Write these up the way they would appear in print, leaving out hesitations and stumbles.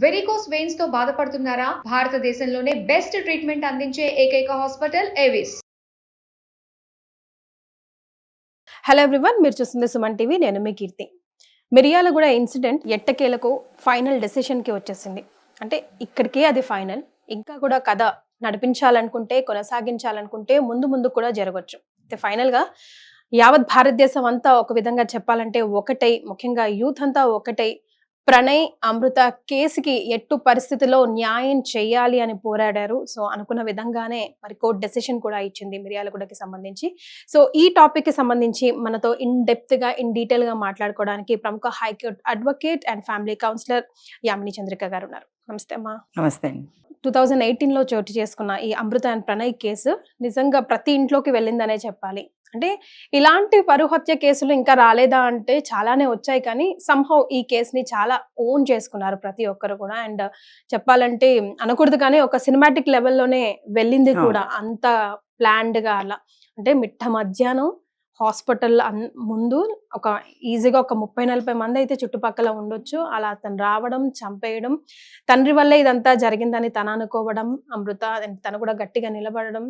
Varicose veins తో బాధపడుతున్నారా? భారతదేశంలోనే బెస్ట్ ట్రీట్మెంట్ అందించే ఏకైక హాస్పిటల్ ఏవిస్. హలో ఎవ్రీవన్, మీరు చూస్తుంది సుమన్ టీవీ. నేను మీ కీర్తి. మిర్యాలగూడ ఇన్సిడెంట్ ఎట్టకేలకు ఫైనల్ డెసిషన్కి వచ్చేసింది. అంటే ఇక్కడికే అది ఫైనల్. ఇంకా కూడా కథ నడిపించాలనుకుంటే, కొనసాగించాలనుకుంటే ముందు కూడా జరగవచ్చు. అయితే ఫైనల్గా యావత్ భారతదేశం అంతా ఒక విధంగా చెప్పాలంటే ఒకటై, ముఖ్యంగా యూత్ అంతా ఒకటై ప్రణయ్ అమృత కేసుకి ఎట్టు పరిస్థితిలో న్యాయం చేయాలి అని పోరాడారు. సో అనుకున్న విధంగానే మరి కోర్టు డెసిషన్ కూడా ఇచ్చింది మిర్యాలగూడకి సంబంధించి. సో ఈ టాపిక్ కి సంబంధించి మనతో ఇన్ డీటెయిల్ గా మాట్లాడుకోవడానికి ప్రముఖ high court advocate and family counsellor Yamini Chandrika గారు ఉన్నారు. నమస్తే అమ్మా. నమస్తే. 2018లో చోటు చేసుకున్న ఈ అమృత అండ్ ప్రణయ్ కేసు నిజంగా ప్రతి ఇంట్లోకి వెళ్ళిందనే చెప్పాలి. అంటే ఇలాంటి పరుహత్య కేసులు ఇంకా రాలేదా అంటే చాలానే వచ్చాయి, కానీ సంహౌ ఈ కేసుని చాలా ఓన్ చేసుకున్నారు ప్రతి ఒక్కరు కూడా. అండ్ చెప్పాలంటే అనకూడదు కానీ ఒక సినిమాటిక్ లెవెల్లోనే వెళ్ళింది కూడా, అంత ప్లాన్డ్ గా. అలా అంటే మిట్ట మధ్యాహ్నం హాస్పిటల్ ముందు ఒక ఈజీగా ఒక 30-40 మంది అయితే చుట్టుపక్కల ఉండొచ్చు. అలా తను రావడం, చంపేయడం, తండ్రి వల్లే ఇదంతా జరిగిందని తను అనుకోవడం, అమృత తను కూడా గట్టిగా నిలబడడం,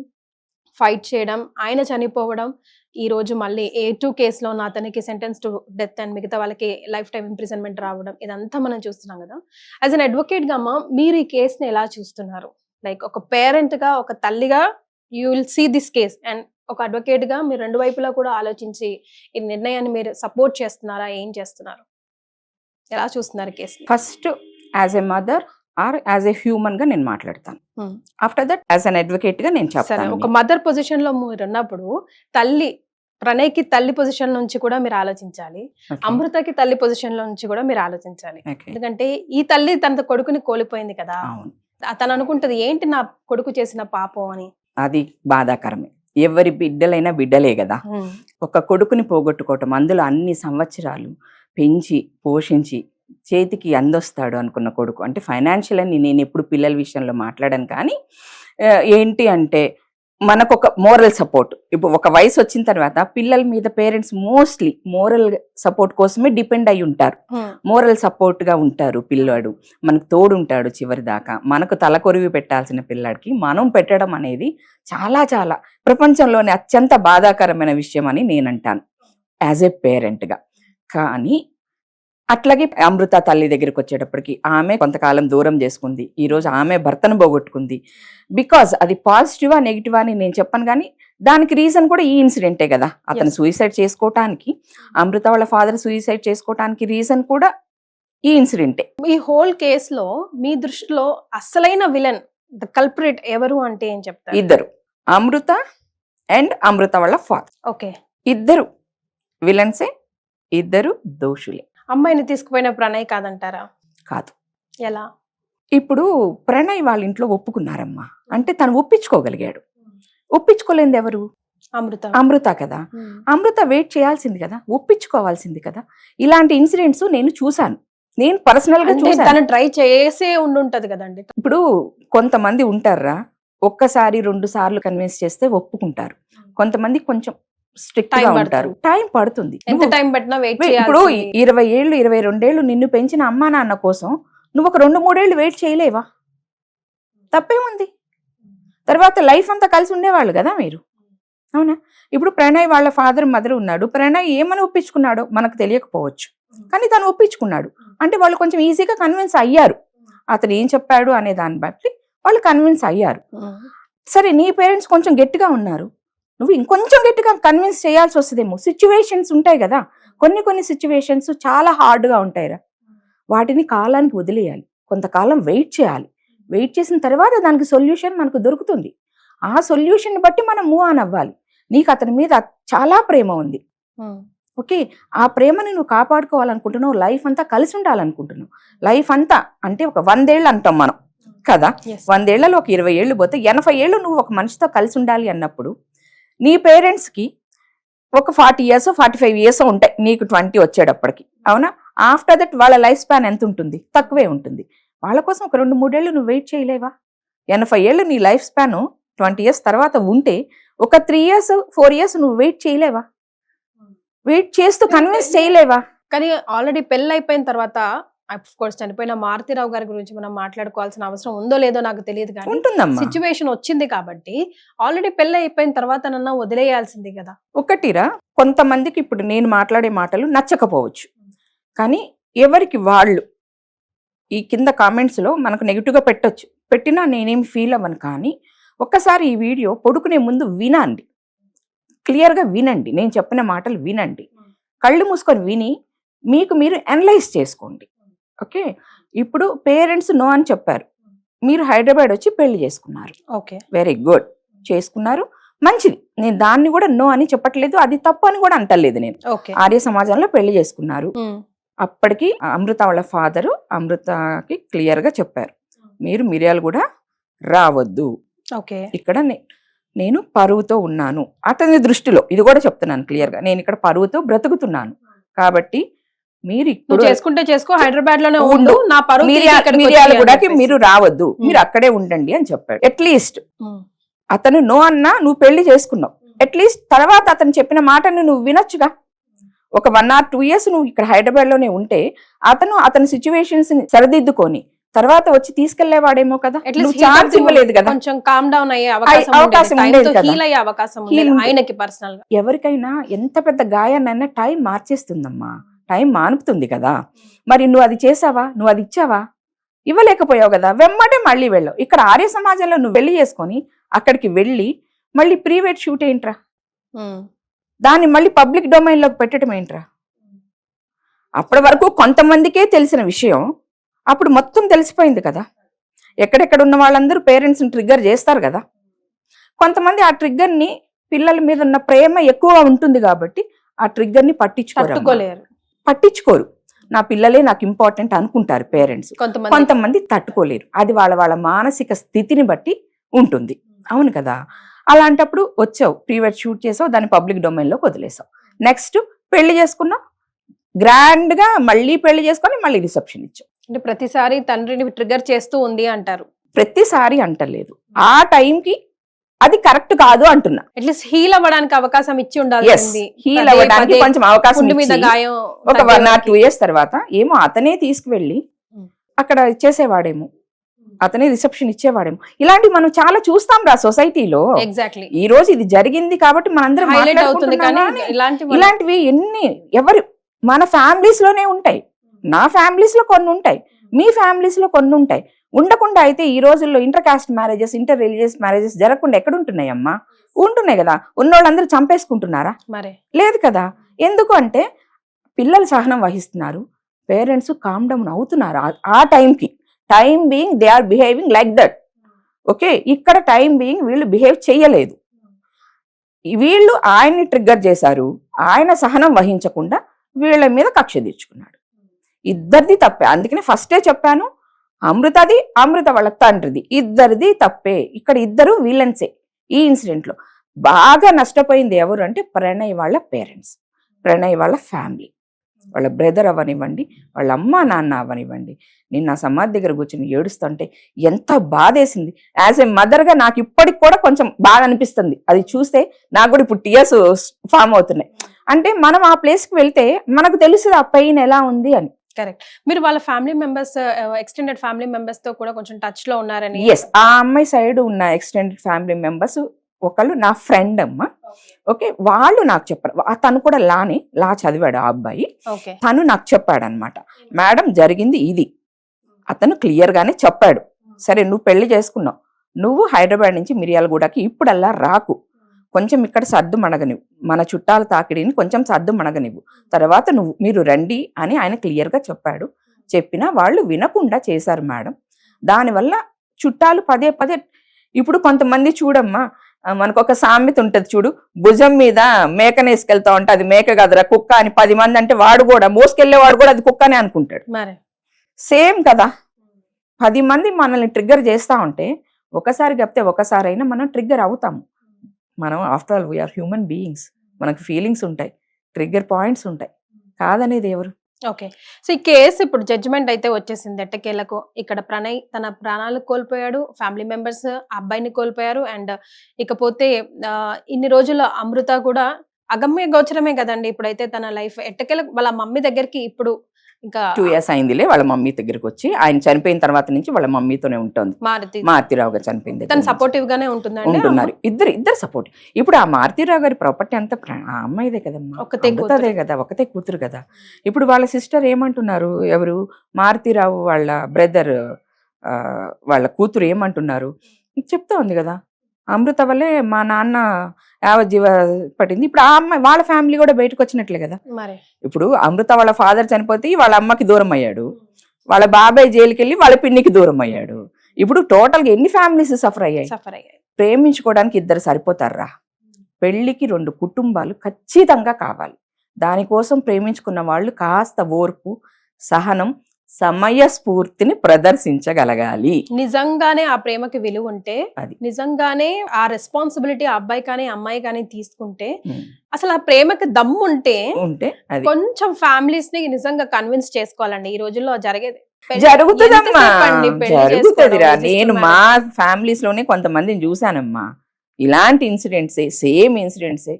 ఫైట్ చేయడం, ఆయన చనిపోవడం, ఈ రోజు మళ్ళీ A2 కేసులో ఉన్న అతనికి సెంటెన్స్ టు డెత్ అండ్ మిగతా వాళ్ళకి లైఫ్ టైం ఇంప్రిజన్మెంట్ రావడం, ఇదంతా మనం చూస్తున్నాం కదా. యాజ్ అన్ అడ్వకేట్ గా అమ్మ, మీరు ఈ కేసుని ఎలా చూస్తున్నారు? లైక్ ఒక పేరెంట్ గా, ఒక తల్లిగా you will see this case, and ఒక అడ్వకేట్ గా మీరు రెండు వైపులా కూడా ఆలోచించి ఈ నిర్ణయాన్ని మీరు సపోర్ట్ చేస్తున్నారా, ఏం చేస్తున్నారు, ఎలా చూస్తున్నారు case? First as a mother are as a human గా నేను మాట్లాడతాను. After that as an advocate గా నేను చెప్తాను. ఒక మదర్ పొజిషన్ లో మీరు ఉన్నప్పుడు తల్లి ప్రణయ్కి తల్లి పొజిషన్ నుంచి కూడా మీరు ఆలోచించాలి, అమృతకి తల్లి పొజిషన్ లో నుంచి కూడా మీరు ఆలోచించాలి. ఎందుకంటే ఈ తల్లి తన కొడుకుని కోల్పోయింది కదా, తను అనుకుంటది ఏంటి నా కొడుకు చేసిన పాపం అని. అది బాధాకరమే. ఎవరి బిడ్డలైనా బిడ్డలే కదా. ఒక కొడుకుని పోగొట్టుకోవటం, అందులో అన్ని సంవత్సరాలు పెంచి పోషించి చేతికి అందొస్తాడు అనుకున్న కొడుకు. అంటే ఫైనాన్షియల్ అని నేను ఎప్పుడు పిల్లల విషయంలో మాట్లాడాను, కానీ ఏంటి అంటే మనకు ఒక మోరల్ సపోర్ట్. ఇప్పుడు ఒక వయసు వచ్చిన తర్వాత పిల్లల మీద పేరెంట్స్ మోస్ట్లీ మోరల్ సపోర్ట్ కోసమే డిపెండ్ అయి ఉంటారు. మోరల్ సపోర్ట్ గా ఉంటారు. పిల్లాడు మనకు తోడుంటాడు చివరి దాకా. మనకు తలకొరివి పెట్టాల్సిన పిల్లాడికి మనం పెట్టడం అనేది చాలా చాలా ప్రపంచంలోనే అత్యంత బాధాకరమైన విషయం అని నేను అంటాను యాజ్ ఏ పేరెంట్ గా. కానీ అట్లాగే అమృత తల్లి దగ్గరికి వచ్చేటప్పటికి ఆమె కొంతకాలం దూరం చేసుకుంది. ఈరోజు ఆమె భర్తను పోగొట్టుకుంది. బికాజ్ అది పాజిటివా నెగిటివా అని నేను చెప్పను, కానీ దానికి రీజన్ కూడా ఈ ఇన్సిడెంటే కదా. అతను సూసైడ్ చేసుకోవటానికి, అమృత వాళ్ళ ఫాదర్ సూసైడ్ చేసుకోవటానికి రీజన్ కూడా ఈ ఇన్సిడెంటే. ఈ హోల్ కేసులో మీ దృష్టిలో అసలైన విలన్, ద కల్ప్రిట్ ఎవరు అంటే ఏం చెప్తారు? ఇద్దరు, అమృత అండ్ అమృత వాళ్ళ ఫాదర్. ఓకే, ఇద్దరు విలన్సే, ఇద్దరు దోషులే. అమ్మాయిని తీసుకుపోయిన ప్రణయ్ కాదంటారా? కాదు. ఎలా? ఇప్పుడు ప్రణయ్ వాళ్ళ ఇంట్లో ఒప్పుకున్నారమ్మా అంటే తను ఒప్పించుకోగలిగాడు. ఒప్పించుకోలేంది ఎవరు? అమృత కదా. అమృత వెయిట్ చేయాల్సింది కదా, ఒప్పించుకోవాల్సింది కదా. ఇలాంటి ఇన్సిడెంట్స్ నేను చూసాను, నేను పర్సనల్ గా చూసాను. ట్రై చేసే ఉండుంటది కదండి. ఇప్పుడు కొంతమంది ఉంటారా, ఒక్కసారి 2 సార్లు కన్విన్స్ చేస్తే ఒప్పుకుంటారు. కొంతమంది కొంచెం స్ట్రిక్ట్ గా ఉంటారు, టైం పడుతుంది. ఎంత టైం పట్టినా వెయిట్. ఇప్పుడు 20 ఏళ్ళు 22 ఏళ్ళు నిన్ను పెంచిన అమ్మా నాన్న కోసం నువ్వు ఒక 2-3 ఏళ్ళు వెయిట్ చేయలేవా? తప్పేముంది? తర్వాత లైఫ్ అంతా కలిసి ఉండేవాళ్ళు కదా మీరు, అవునా? ఇప్పుడు ప్రణయ్ వాళ్ళ ఫాదర్ మదర్ ఉన్నాడు. ప్రణయ్ ఏమని ఒప్పించుకున్నాడో మనకు తెలియకపోవచ్చు, కానీ తను ఒప్పించుకున్నాడు అంటే వాళ్ళు కొంచెం ఈజీగా కన్విన్స్ అయ్యారు. అతను ఏం చెప్పాడు అనే దాన్ని బట్టి వాళ్ళు కన్విన్స్ అయ్యారు. సరే, నీ పేరెంట్స్ కొంచెం గట్టిగా ఉన్నారు, నువ్వు ఇంకొంచెం గట్టిగా కన్విన్స్ చేయాల్సి వస్తుందేమో. సిచ్యువేషన్స్ ఉంటాయి కదా, కొన్ని సిచ్యువేషన్స్ చాలా హార్డ్గా ఉంటాయిరా. వాటిని కాలానికి వదిలేయాలి, కొంతకాలం వెయిట్ చేయాలి. వెయిట్ చేసిన తర్వాత దానికి సొల్యూషన్ మనకు దొరుకుతుంది. ఆ సొల్యూషన్ బట్టి మనం మూవ్ ఆన్ అవ్వాలి. నీకు అతని మీద చాలా ప్రేమ ఉంది, ఓకే. ఆ ప్రేమని నువ్వు కాపాడుకోవాలనుకుంటున్నావు, లైఫ్ అంతా కలిసి ఉండాలనుకుంటున్నావు. లైఫ్ అంతా అంటే ఒక 100 ఏళ్ళు అంటాం మనం కదా. 100 ఏళ్లలో ఒక 20 ఏళ్ళు పోతే 80 ఏళ్ళు నువ్వు ఒక మనిషితో కలిసి ఉండాలి అన్నప్పుడు నీ పేరెంట్స్కి ఒక 40 years 45 years ఉంటాయి, నీకు 20 వచ్చేటప్పటికి, అవునా? ఆఫ్టర్ దట్ వాళ్ళ లైఫ్ స్పాన్ ఎంత ఉంటుంది? తక్కువే ఉంటుంది. వాళ్ళ కోసం ఒక 2-3 ఏళ్ళు నువ్వు వెయిట్ చేయలేవా? 80 ఏళ్ళు నీ లైఫ్ స్పాన్ 20 years తర్వాత ఉంటే ఒక 3 years 4 years నువ్వు వెయిట్ చేయలేవా? వెయిట్ చేస్తూ కన్విన్స్ చేయలేవా? కానీ ఆల్రెడీ పెళ్ళి అయిపోయిన తర్వాత అఫ్ కోర్స్ చనిపోయిన మారుతిరావు గారి గురించి మనం మాట్లాడుకోవాల్సిన అవసరం ఉందో లేదో నాకు తెలియదు కానీ ఉంటుందమ్మా. సిచ్యువేషన్ వచ్చింది కాబట్టి ఆల్రెడీ పెళ్లి అయిపోయిన తర్వాత నన్ను వదిలేయాల్సింది కదా. ఒకటిరా, కొంతమందికి ఇప్పుడు నేను మాట్లాడే మాటలు నచ్చకపోవచ్చు, కానీ ఎవరికి వాళ్ళు ఈ కింద కామెంట్స్ లో మనకు నెగిటివ్ గా పెట్టొచ్చు, పెట్టినా నేనేం ఫీల్ అవ్వను. కానీ ఒక్కసారి ఈ వీడియో పడుకునే ముందు వినండి, క్లియర్ గా వినండి, నేను చెప్పిన మాటలు వినండి, కళ్ళు మూసుకొని విని మీకు మీరు అనలైజ్ చేసుకోండి. ఓకే, ఇప్పుడు పేరెంట్స్ నో అని చెప్పారు, మీరు హైదరాబాద్ వచ్చి పెళ్లి చేసుకున్నారు, ఓకే వెరీ గుడ్, చేసుకున్నారు, మంచిది. నేను దాన్ని కూడా నో అని చెప్పట్లేదు, అది తప్పు అని కూడా అంటలేదు నేను. ఓకే ఆర్య సమాజంలో పెళ్లి చేసుకున్నారు. అప్పటికి అమృత వాళ్ళ ఫాదరు అమృతకి క్లియర్ గా చెప్పారు, మీరు మిరియాలు కూడా రావద్దు, ఓకే ఇక్కడ నేను పరువుతో ఉన్నాను. అతని దృష్టిలో ఇది కూడా చెప్తున్నాను క్లియర్ గా, నేను ఇక్కడ పరువుతో బ్రతుకుతున్నాను కాబట్టి మీరు ఇప్పుడు చేసుకుంటే చేసుకో, హైదరాబాద్ లోనే ఉండు, నా పరువు మిరియాలు కూడా మీరు రావద్దు, మీరు అక్కడే ఉండండి అని చెప్పాడు. అట్లీస్ట్ అతను నో అన్నా నువ్వు పెళ్లి చేసుకున్నావు, అట్లీస్ట్ తర్వాత అతను చెప్పిన మాటను నువ్వు వినొచ్చుగా. ఒక 1 or 2 years నువ్వు ఇక్కడ హైదరాబాద్ లోనే ఉంటే అతని సిచ్యువేషన్స్ ని సరిదిద్దుకొని తర్వాత వచ్చి తీసుకెళ్లేవాడేమో కదా. ఛాన్స్ ఇవ్వలేదు కదా, కొంచెం కామ్ డౌన్ అయ్యే అవకాశం ఉండేది కదా. హీల్ అయ్యే అవకాశం ఉంది ఆయనకి పర్సనల్ గా. ఎవరికైనా ఎంత పెద్ద గాయాన్నైనా టైం మార్చేస్తుందమ్మా, టైం మానుపుతుంది కదా. మరి నువ్వు అది చేసావా, నువ్వు అది ఇచ్చావా, ఇవ్వలేకపోయావు కదా, వెమ్మటే మళ్ళీ వెళ్ళావు. ఇక్కడ ఆర్య సమాజంలో నువ్వు పెళ్లి చేసుకొని అక్కడికి వెళ్ళి మళ్ళీ ప్రీవేట్ షూట్ ఏంట్రా, దాన్ని మళ్ళీ పబ్లిక్ డొమైన్ లోకి పెట్టడం ఏంట్రా. అప్పటి వరకు కొంతమందికే తెలిసిన విషయం అప్పుడు మొత్తం తెలిసిపోయింది కదా. ఎక్కడెక్కడ ఉన్న వాళ్ళందరూ పేరెంట్స్ని ట్రిగ్గర్ చేస్తారు కదా. కొంతమంది ఆ ట్రిగ్గర్ని పిల్లల మీద ఉన్న ప్రేమ ఎక్కువగా ఉంటుంది కాబట్టి ఆ ట్రిగ్గర్ని పట్టించుకోరు. నా పిల్లలే నాకు ఇంపార్టెంట్ అనుకుంటారు పేరెంట్స్. కొంతమంది తట్టుకోలేరు, అది వాళ్ళ మానసిక స్థితిని బట్టి ఉంటుంది. అవును కదా. అలాంటప్పుడు వచ్చావు, ప్రీవేట్ షూట్ చేసావు, దాన్ని పబ్లిక్ డొమైన్లోకి వదిలేసావు. నెక్స్ట్ పెళ్లి చేసుకున్నావు, గ్రాండ్ గా మళ్ళీ పెళ్లి చేసుకొని మళ్ళీ రిసెప్షన్ ఇచ్చావు. అంటే ప్రతిసారి తండ్రిని ట్రిగ్గర్ చేస్తూ ఉంది అంటారు. ప్రతిసారి అంటలేదు, ఆ టైంకి అది కరెక్ట్ కాదు అంటున్నా. అట్లీస్ట్ హీల్ అవ్వడానికి అవకాశం ఇచ్చి ఉండాలి. హీల్ అవ్వడానికి కొంచెం అవకాశం ఒక 1 or 2 years తర్వాత ఏమో అతనే తీసుకువెళ్ళి అక్కడ ఇచ్చేసేవాడేమో, అతనే రిసెప్షన్ ఇచ్చేవాడేమో. ఇలాంటివి మనం చాలా చూస్తాం రా సొసైటీలో. ఎగ్జాక్ట్లీ ఈ రోజు ఇది జరిగింది కాబట్టి మనందరం ఇలాంటివి ఎన్ని ఎవరు మన ఫ్యామిలీస్ లోనే ఉంటాయి. నా ఫ్యామిలీస్ లో కొన్ని ఉంటాయి, మీ ఫ్యామిలీస్ లో కొన్ని ఉంటాయి. ఉండకుండా అయితే ఈ రోజుల్లో inter caste marriages, inter religious marriages జరగకుండా ఎక్కడ ఉంటున్నాయి అమ్మా? ఉంటున్నాయి కదా. ఉన్నోళ్ళందరూ చంపేసుకుంటున్నారా? మరి లేదు కదా. ఎందుకు అంటే పిల్లలు సహనం వహిస్తున్నారు, పేరెంట్స్ కామ్ డౌన్ అవుతున్నారు. ఆ టైంకి time being they are behaving like that. Okay, ఇక్కడ టైం బీయింగ్ వీళ్ళు బిహేవ్ చేయలేదు. వీళ్ళు ఆయన్ని ట్రిగ్గర్ చేశారు, ఆయన సహనం వహించకుండా వీళ్ళ మీద కక్ష తీర్చుకున్నాడు. ఇద్దరిది తప్పే. అందుకని ఫస్టే చెప్పాను, అమృతది, అమృత వాళ్ళ తండ్రిది, ఇద్దరిది తప్పే. ఇక్కడ ఇద్దరు విలన్సే. ఈ ఇన్సిడెంట్ లో బాగా నష్టపోయింది ఎవరు అంటే ప్రణయ్ వాళ్ళ పేరెంట్స్, ప్రణయ్ వాళ్ళ ఫ్యామిలీ, వాళ్ళ బ్రదర్ అవ్వనివ్వండి, వాళ్ళ అమ్మ నాన్న అవ్వనివ్వండి. నేను నా సమాధి దగ్గర కూర్చొని ఏడుస్తుంటే ఎంత బాధేసింది. యాజ్ ఏ మదర్గా నాకు ఇప్పటికి కూడా కొంచెం బాధ అనిపిస్తుంది. అది చూస్తే నాకు కూడా ఇప్పుడు టీయర్స్ ఫామ్ అవుతున్నాయి. అంటే మనం ఆ ప్లేస్కి వెళ్తే మనకు తెలుస్తుంది ఆ పెయిన్ ఎలా ఉంది అని. కరెక్ట్. మీరు వాళ్ళ family members, extended family members తో కూడా కొంచెం టచ్ లో ఉన్నారని. ఎస్, ఆ అమ్మాయి సైడ్ ఉన్న ఎక్స్టెండెడ్ ఫ్యామిలీ మెంబర్స్ ఒకళ్ళు నా ఫ్రెండ్ అమ్మ. ఓకే, వాళ్ళు నాకు చెప్పారు. తను కూడా లా చదివాడు ఆ అబ్బాయి. తను నాకు చెప్పాడు అనమాట, మేడం జరిగింది ఇది. అతను క్లియర్ గానే చెప్పాడు, సరే నువ్వు పెళ్లి చేసుకున్నావు, నువ్వు హైదరాబాద్ నుంచి మిర్యాలగూడకి ఇప్పుడల్లా రాకు, కొంచెం ఇక్కడ సర్దు మణగనివ్వు, మన చుట్టాల తాకిడిని కొంచెం సర్దు మణగనివ్వు, తర్వాత మీరు రండి అని ఆయన క్లియర్ గా చెప్పాడు. చెప్పినా వాళ్ళు వినకుండా చేశారు మేడం. దానివల్ల చుట్టాలు పదే పదే, ఇప్పుడు కొంతమంది చూడమ్మా, మనకు ఒక సామెత ఉంటది చూడు, భుజం మీద మేకని వేసుకెళ్తా ఉంటే అది మేక కదరా కుక్క అని 10 మంది అంటే వాడు కూడా మోసుకెళ్లేవాడు కూడా అది కుక్కనే అనుకుంటాడు. సేమ్ కదా. 10 మంది మనల్ని ట్రిగ్గర్ చేస్తా ఉంటే ఒకసారి చెప్తే ఒకసారైనా మనం ట్రిగ్గర్ అవుతాము. మనం after all we're human beings, మనకు ఫీలింగ్స్ ఉంటాయి, ట్రిగ్గర్ పాయింట్స్ ఉంటాయి. కాదనేది ఎవరు? ఓకే, సో ఈ కేసు ఇప్పుడు జడ్జిమెంట్ అయితే వచ్చేసింది ఎట్టకేలకు. ఇక్కడ ప్రణయ్ తన ప్రాణాలు కోల్పోయాడు, ఫ్యామిలీ మెంబర్స్ అబ్బాయిని కోల్పోయారు, అండ్ ఇకపోతే ఇన్ని రోజుల అమృత కూడా అగమ్య గోచరమే కదండి. ఇప్పుడైతే తన లైఫ్ ఎట్టకేలకు వాళ్ళ మమ్మీ దగ్గరికి ఇప్పుడు ఇంకా 2 years అయిందిలే వాళ్ళ మమ్మీ దగ్గరికి వచ్చి. ఆయన చనిపోయిన తర్వాత నుంచి వాళ్ళ మమ్మీతోనే ఉంటుంది. మారుతిరావు గారు చనిపోయింది తను సపోర్టివ్ గానే ఉంటున్నారు. ఇద్దరు సపోర్ట్. ఇప్పుడు ఆ మారుతిరావు గారి ప్రాపర్టీ అంతా ఆ అమ్మాయిదే కదమ్మా, అదే కదా, ఒకతే కూతురు కదా. ఇప్పుడు వాళ్ళ సిస్టర్ ఏమంటున్నారు, ఎవరు మారుతిరావు వాళ్ళ బ్రదర్ వాళ్ళ కూతురు ఏమంటున్నారు చెప్తా ఉంది కదా, అమృత వల్లే మా నాన్న యావజ్జీవ పట్టింది. ఇప్పుడు ఆ అమ్మాయి వాళ్ళ ఫ్యామిలీ కూడా బయటకు వచ్చినట్లే కదా. ఇప్పుడు అమృత వాళ్ళ ఫాదర్ చనిపోతే వాళ్ళ అమ్మకి దూరం అయ్యాడు, వాళ్ళ బాబాయ్ జైలుకి వెళ్ళి వాళ్ళ పిన్నికి దూరం అయ్యాడు. ఇప్పుడు టోటల్ గా ఎన్ని ఫ్యామిలీస్ సఫర్ అయ్యాయి. ప్రేమించుకోవడానికి ఇద్దరు సరిపోతారా? పెళ్లికి 2 కుటుంబాలు ఖచ్చితంగా కావాలి. దానికోసం ప్రేమించుకున్న వాళ్ళు కాస్త ఓర్పు, సహనం, సమయస్ఫూర్తిని ప్రదర్శించగలగాలి. నిజంగానే ఆ ప్రేమకి విలువ ఉంటే, అది నిజంగానే ఆ రెస్పాన్సిబిలిటీ అబ్బాయి కానీ అమ్మాయి కానీ తీసుకుంటే, అసలు ఆ ప్రేమకి దమ్ము ఉంటే కొంచెం ఫ్యామిలీస్ ని నిజంగా కన్విన్స్ చేసుకోవాలండి. ఈ రోజుల్లో జరిగేది జరుగుతుందమ్మా, జరుగుతుందిరా. నేను మా ఫ్యామిలీస్ లోనే కొంతమందిని చూసానమ్మా, ఇలాంటి ఇన్సిడెంట్సే, సేమ్ ఇన్సిడెంట్సే.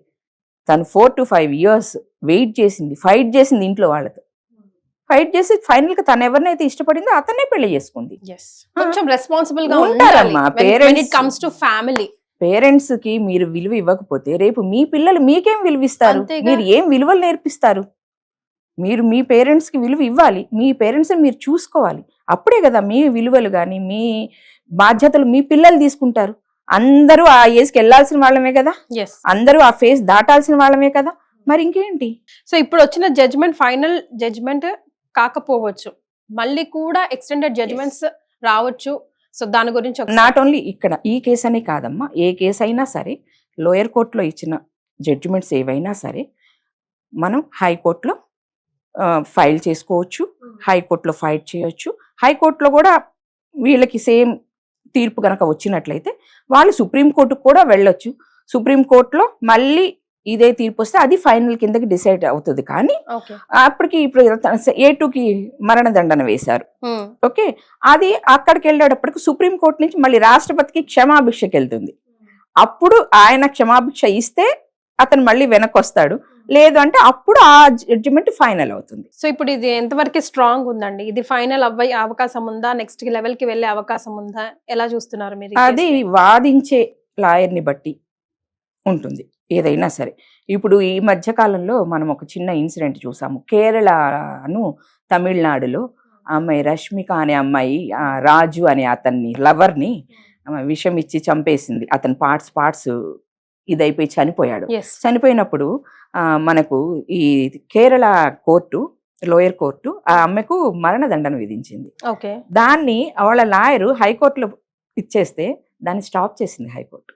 తను 4 to 5 years వెయిట్ చేసింది, ఫైట్ చేసింది ఇంట్లో వాళ్ళతో, ఫైట్ చేసి ఫైనల్ గా తను ఎవరినైతే ఇష్టపడిందో అతన్నే పెళ్లి చేసుకుంది. కొంచెం రెస్పాన్సిబుల్ గా ఉంటారమ్మా ఫ్యామిలీ. పేరెంట్స్ కి మీరు విలువ ఇవ్వకపోతే రేపు మీ పిల్లలు మీకేం విలువ ఇస్తారు? మీరు ఏం విలువలు నేర్పిస్తారు? మీరు మీ పేరెంట్స్ కి విలువ ఇవ్వాలి, మీ పేరెంట్స్ మీరు చూసుకోవాలి. అప్పుడే కదా మీ విలువలు కానీ మీ బాధ్యతలు మీ పిల్లలు తీసుకుంటారు. అందరూ ఆ ఏజ్కి వెళ్లాల్సిన వాళ్ళమే కదా, అందరూ ఆ ఫేస్ దాటాల్సిన వాళ్ళమే కదా, మరి ఇంకేంటి? సో ఇప్పుడు వచ్చిన జడ్జ్మెంట్ ఫైనల్ జడ్జ్మెంట్ కాకపోవచ్చు, మళ్ళీ కూడా ఎక్స్టెండెడ్ జడ్జ్మెంట్స్ రావచ్చు. సో దాని గురించి నాట్ ఓన్లీ ఇక్కడ ఈ కేసు అనే కాదమ్మా, ఏ కేసు అయినా సరే లోయర్ కోర్టులో ఇచ్చిన జడ్జిమెంట్స్ ఏవైనా సరే మనం హైకోర్టులో ఫైల్ చేసుకోవచ్చు, హైకోర్టులో ఫైట్ చేయొచ్చు. హైకోర్టులో కూడా వీళ్ళకి సేమ్ తీర్పు కనుక వచ్చినట్లయితే వాళ్ళు సుప్రీంకోర్టుకు కూడా వెళ్ళొచ్చు. సుప్రీంకోర్టులో మళ్ళీ ఇదే తీర్పు వస్తే అది ఫైనల్ కిందకి డిసైడ్ అవుతుంది. కానీ అప్పటికి ఇప్పుడు A2కి మరణదండన వేశారు. ఓకే, అది అక్కడికి వెళ్ళేటప్పటికి సుప్రీంకోర్టు నుంచి మళ్ళీ రాష్ట్రపతికి క్షమాభిక్షకి వెళ్తుంది. అప్పుడు ఆయన క్షమాభిక్ష ఇస్తే అతను మళ్ళీ వెనక్కి వస్తాడు, లేదు అంటే అప్పుడు ఆ జడ్జిమెంట్ ఫైనల్ అవుతుంది. సో ఇప్పుడు ఇది ఎంతవరకు స్ట్రాంగ్ ఉందండి? ఇది ఫైనల్ అవ్వే అవకాశం ఉందా? నెక్స్ట్ లెవెల్ కి వెళ్ళే అవకాశం ఉందా? ఎలా చూస్తున్నారు మీరు? అది వాదించే లాయర్ని బట్టి ఉంటుంది ఏదైనా సరే. ఇప్పుడు ఈ మధ్య కాలంలో మనం ఒక చిన్న ఇన్సిడెంట్ చూసాము. కేరళను తమిళనాడులో అమ్మాయి రష్మిక అనే అమ్మాయి రాజు అనే అతన్ని లవర్ని విషం ఇచ్చి చంపేసింది. అతని పార్ట్స్ ఇదైపోయి చనిపోయాడు. చనిపోయినప్పుడు మనకు ఈ కేరళ కోర్టు, లోయర్ కోర్టు ఆ అమ్మాయికు మరణదండన విధించింది. దాన్ని వాళ్ళ లాయరు హైకోర్టులో ఇచ్చేస్తే దాన్ని స్టాప్ చేసింది హైకోర్టు.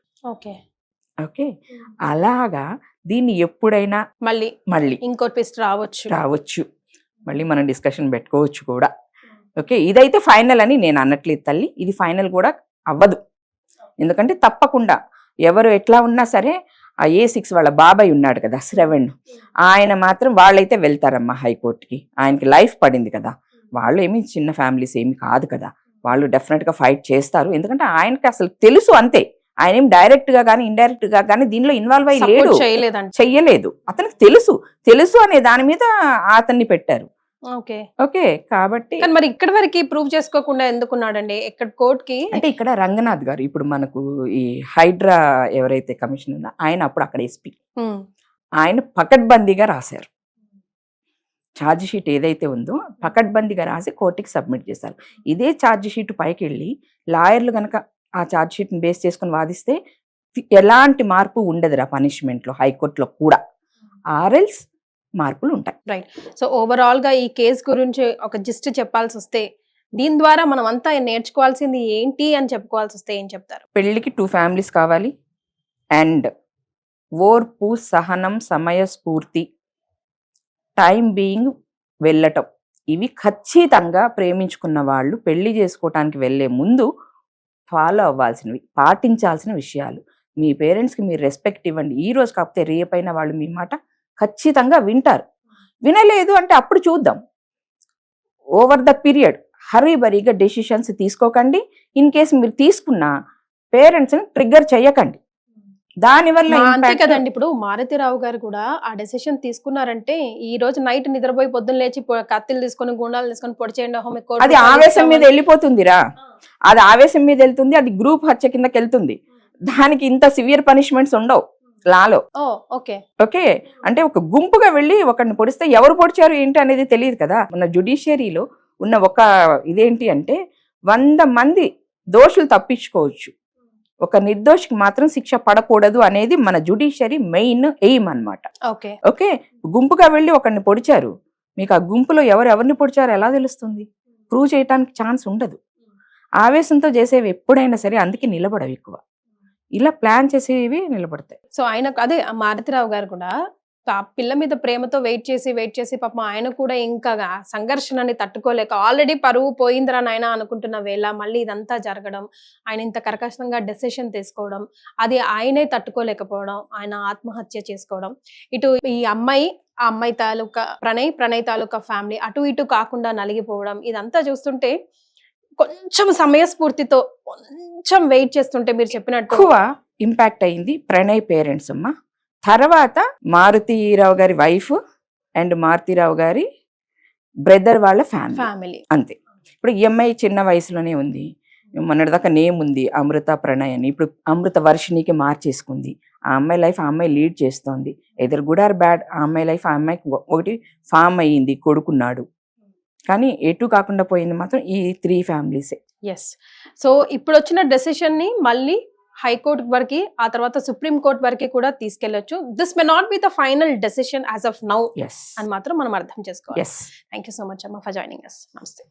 ఓకే, అలాగా దీన్ని ఎప్పుడైనా మళ్ళీ ఇంకో ట్విస్ట్ రావచ్చు, మళ్ళీ మనం డిస్కషన్ పెట్టుకోవచ్చు కూడా. ఓకే, ఇదైతే ఫైనల్ అని నేను అనట్లేదు తల్లి, ఇది ఫైనల్ కూడా అవ్వదు. ఎందుకంటే తప్పకుండా ఎవరు ఎట్లా ఉన్నా సరే ఆ A6 వాళ్ళ బాబాయ్ ఉన్నాడు కదా శ్రవణ్, ఆయన మాత్రం వాళ్ళైతే వెళ్తారమ్మా హైకోర్టుకి. ఆయనకి లైఫ్ పడింది కదా, వాళ్ళు ఏమి చిన్న ఫ్యామిలీస్ ఏమి కాదు కదా, వాళ్ళు డెఫినెట్ గా ఫైట్ చేస్తారు. ఎందుకంటే ఆయనకి అసలు తెలుసు అంతే, ఆయన ఏం డైరెక్ట్ గా కానీ ఇండైరెక్ట్ గా కానీ దీనిలో ఇన్వాల్వ్ అయ్యి లేడు, చెయ్యలేదు. అతనికి తెలుసు అనే దాని మీద అతన్ని పెట్టారు. ఓకే, కాబట్టి మరి ఇక్కడ వరకు ప్రూవ్ చేసుకోకుండా ఎందుకున్నాడండి ఇక్కడ కోర్టుకి? అంటే ఇక్కడ రంగనాథ్ గారు, ఇప్పుడు మనకు ఈ హైడ్రా ఎవరైతే కమిషనర్ ఉందో ఆయన అప్పుడు అక్కడ SP, ఆయన పకడ్బందీగా రాశారు. ఛార్జ్ షీట్ ఏదైతే ఉందో పకడ్బందీగా రాసి కోర్టుకి సబ్మిట్ చేశారు. ఇదే ఛార్జ్ షీట్ పైకి వెళ్ళి లాయర్లు కనుక ఆ ఛార్జ్ షీట్ని బేస్ చేసుకుని వాదిస్తే ఎలాంటి మార్పు ఉండదురా పనిష్మెంట్లో, హైకోర్టులో కూడా. ఆర్ఎల్స్ మార్పులు ఉంటాయి. రైట్. సో ఓవరాల్ గా ఈ కేసు గురించి ఒక జిస్ట్ చెప్పాల్సి వస్తే, దీని ద్వారా మనం అంతా నేర్చుకోవాల్సింది ఏంటి అని చెప్పుకోవాల్సి వస్తే ఏం చెప్తారు? పెళ్లికి 2 ఫ్యామిలీస్ కావాలి, అండ్ ఓర్పు, సహనం, సమయస్ఫూర్తి, టైం బీయింగ్ వెళ్ళటం, ఇవి ఖచ్చితంగా ప్రేమించుకున్న వాళ్ళు పెళ్లి చేసుకోవటానికి వెళ్ళే ముందు ఫాలో అవ్వాల్సినవి, పాటించాల్సిన విషయాలు. మీ పేరెంట్స్కి మీరు రెస్పెక్ట్ ఇవ్వండి. ఈ రోజు కాకపోతే రేపైన వాళ్ళు మీ మాట ఖచ్చితంగా వింటారు. వినలేదు అంటే అప్పుడు చూద్దాం. ఓవర్ ద పీరియడ్ హరీబరీగా డెసిషన్స్ తీసుకోకండి. ఇన్ కేసు మీరు తీసుకున్న పేరెంట్స్ని ట్రిగ్గర్ చేయకండి. దానివల్ల అంతే impact- కదండి. ఇప్పుడు మారుతిరావు గారు కూడా ఆ డెసిషన్ తీసుకున్నారంటే ఈ రోజు నైట్ నిద్రపోయి పొద్దున్న లేచి కత్తిలు తీసుకొని గుండాలు తీసుకొని పొడి చేయండి హోమ్ అది ఆవేశం మీద వెళ్ళిపోతుందిరా, అది ఆవేశం మీద వెళ్తుంది, అది గ్రూప్ హత్య కిందకి వెళ్తుంది. దానికి ఇంత సివియర్ పనిష్మెంట్స్ ఉండవు లాలో. ఓకే ఓకే, అంటే ఒక గుంపుగా వెళ్ళి ఒకరిని పొడిస్తే ఎవరు పొడిచారు ఏంటి అనేది తెలియదు కదా. మన జ్యుడిషియరీలో ఉన్న ఒక ఇదేంటి అంటే 100 మంది దోషులు తప్పించుకోవచ్చు, ఒక నిర్దోషికి మాత్రం శిక్ష పడకూడదు అనేది మన జ్యుడిషియరీ మెయిన్ ఎయిమ్ అన్నమాట. ఓకే ఓకే, గుంపుగా వెళ్ళి ఒకరిని పొడిచారు, మీకు ఆ గుంపులో ఎవరిని పొడిచారో ఎలా తెలుస్తుంది? ప్రూవ్ చేయడానికి ఛాన్స్ ఉండదు. ఆవేశంతో చేసేవి ఎప్పుడైనా సరే అందుకే నిలబడవు ఎక్కువ, ఇలా ప్లాన్ చేసేవి నిలబడతాయి. సో ఆయన అదే మారుతిరావు గారు కూడా ఆ పిల్ల మీద ప్రేమతో వెయిట్ చేసి పాపం ఆయన కూడా ఇంకా సంఘర్షణని తట్టుకోలేక ఆల్రెడీ పరువు పోయిందిరా నాయన అనుకుంటున్న వేళ మళ్ళీ ఇదంతా జరగడం, ఆయన ఇంత కర్కశంగా డెసిషన్ తీసుకోవడం, అది ఆయనే తట్టుకోలేకపోవడం, ఆయన ఆత్మహత్య చేసుకోవడం, ఇటు ఈ అమ్మాయి ఆ అమ్మాయి తాలూకా ప్రణయ్ తాలూకా ఫ్యామిలీ అటు ఇటు కాకుండా నలిగిపోవడం, ఇదంతా చూస్తుంటే కొంచెం సమయస్ఫూర్తితో కొంచెం వెయిట్ చేస్తుంటే మీరు చెప్పినట్టు ఎక్కువ ఇంపాక్ట్ అయింది ప్రణయ్ పేరెంట్స్ అమ్మ, తర్వాత మారుతీరావు గారి వైఫ్ అండ్ మారుతీరావు గారి బ్రదర్ వాళ్ళ ఫ్యామిలీ అంతే. ఇప్పుడు ఈ అమ్మాయి చిన్న వయసులోనే ఉంది, మొన్నటిదాకా నేమ్ ఉంది అమృత ప్రణయ్ అని, ఇప్పుడు అమృత వర్షినికి మార్చేసుకుంది. ఆ అమ్మాయి లైఫ్ ఆ అమ్మాయి లీడ్ చేస్తోంది, ఎదర్ గుడ్ ఆర్ బ్యాడ్. ఆ అమ్మాయి లైఫ్ ఆ అమ్మాయికి ఒకటి ఫామ్ అయ్యింది, కొడుకున్నాడు, కానీ ఎటు కాకుండా పోయింది మాత్రం ఈ 3 ఫ్యామిలీసే. ఎస్. సో ఇప్పుడు వచ్చిన డెసిషన్ ని మళ్ళీ హైకోర్టు వరకు, ఆ తర్వాత సుప్రీం కోర్ట్ వరకు కూడా తీసుకెళ్లొచ్చు. This may not be the final decision as of now అని మాత్రం మనం అర్థం చేసుకోవాలి. థ్యాంక్ యూ సో మచ్ అమ్మ ఫర్ జాయినింగ్ us. నమస్తే.